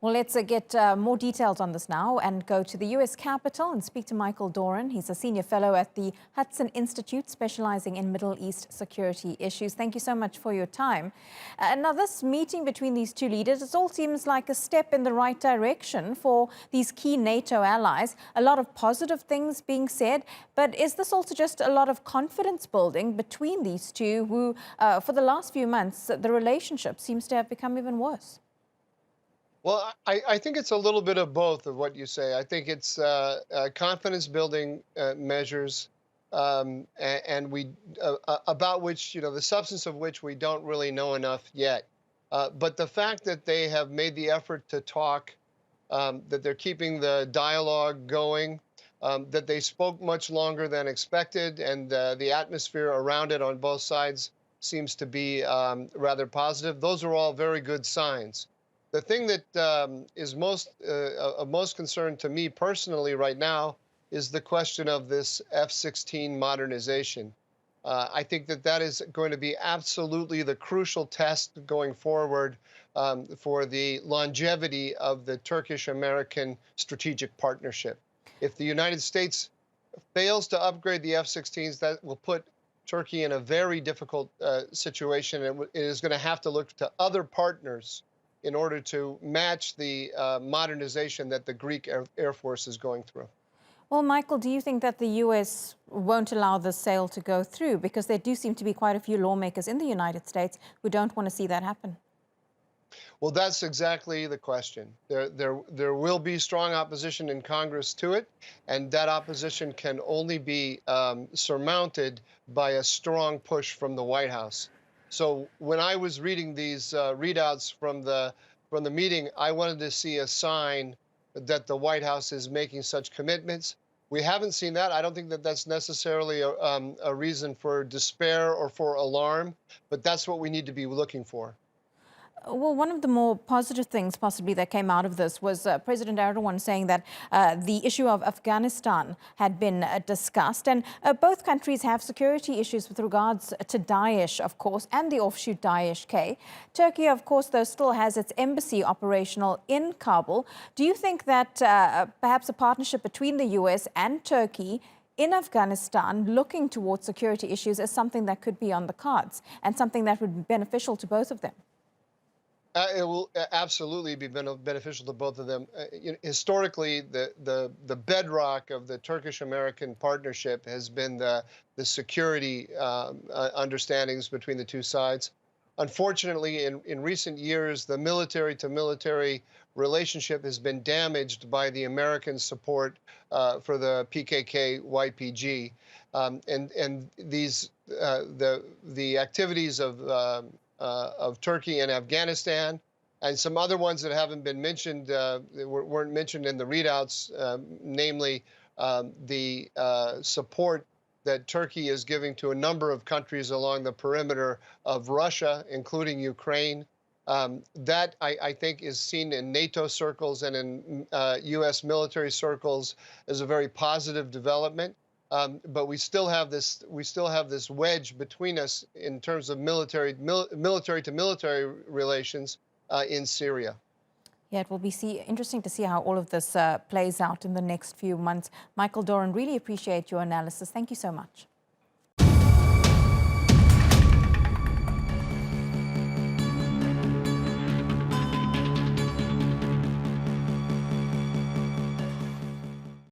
Well, let's get more details on this now and go to the U.S. Capitol and speak to Michael Doran. He's a senior fellow at the Hudson Institute, specializing in Middle East security issues. Thank you so much for your time. Now, this meeting between these two leaders, it all seems like a step in the right direction for these key NATO allies. A lot of positive things being said, but is this also just a lot of confidence building between these two who, for the last few months, the relationship seems to have become even worse? Well, I think it's a little bit of both of what you say. I think it's confidence building measures, and we about which, the substance of which we don't really know enough yet. But the fact that they have made the effort to talk, that they're keeping the dialogue going, that they spoke much longer than expected, and the atmosphere around it on both sides seems to be rather positive. Those are all very good signs. The thing that is of most concern to me personally right now is the question of this F-16 modernization. I think that is going to be absolutely the crucial test going forward for the longevity of the Turkish-American strategic partnership. If the United States fails to upgrade the F-16s, that will put Turkey in a very difficult situation, and it is going to have to look to other partners in order to match the modernization that the Greek Air Force is going through. Well, Michael, do you think that the U.S. won't allow the sale to go through? Because there do seem to be quite a few lawmakers in the United States who don't want to see that happen. Well, that's exactly the question. There will be strong opposition in Congress to it, and that opposition can only be surmounted by a strong push from the White House. So when I was reading these readouts from the meeting, I wanted to see a sign that the White House is making such commitments. We haven't seen that. I don't think that that's necessarily a reason for despair or for alarm, but that's what we need to be looking for. Well, one of the more positive things possibly that came out of this was President Erdogan saying that the issue of Afghanistan had been discussed. And both countries have security issues with regards to Daesh, of course, and the offshoot Daesh-K. Turkey, of course, though, still has its embassy operational in Kabul. Do you think that perhaps a partnership between the U.S. and Turkey in Afghanistan looking towards security issues is something that could be on the cards and something that would be beneficial to both of them? It will absolutely be beneficial to both of them. Historically, the bedrock of the Turkish-American partnership has been the security understandings between the two sides. Unfortunately, in recent years, the military-to-military relationship has been damaged by the American support for the PKK-YPG, and these the activities of Turkey and Afghanistan, and some other ones that haven't been mentioned, weren't mentioned in the readouts, namely the support that Turkey is giving to a number of countries along the perimeter of Russia, including Ukraine. That I think is seen in NATO circles and in U.S. military circles as a very positive development. But we still have this wedge between us in terms of military to military relations in Syria. Yeah, it will be interesting to see how all of this plays out in the next few months. Michael Doran, really appreciate your analysis. Thank you so much.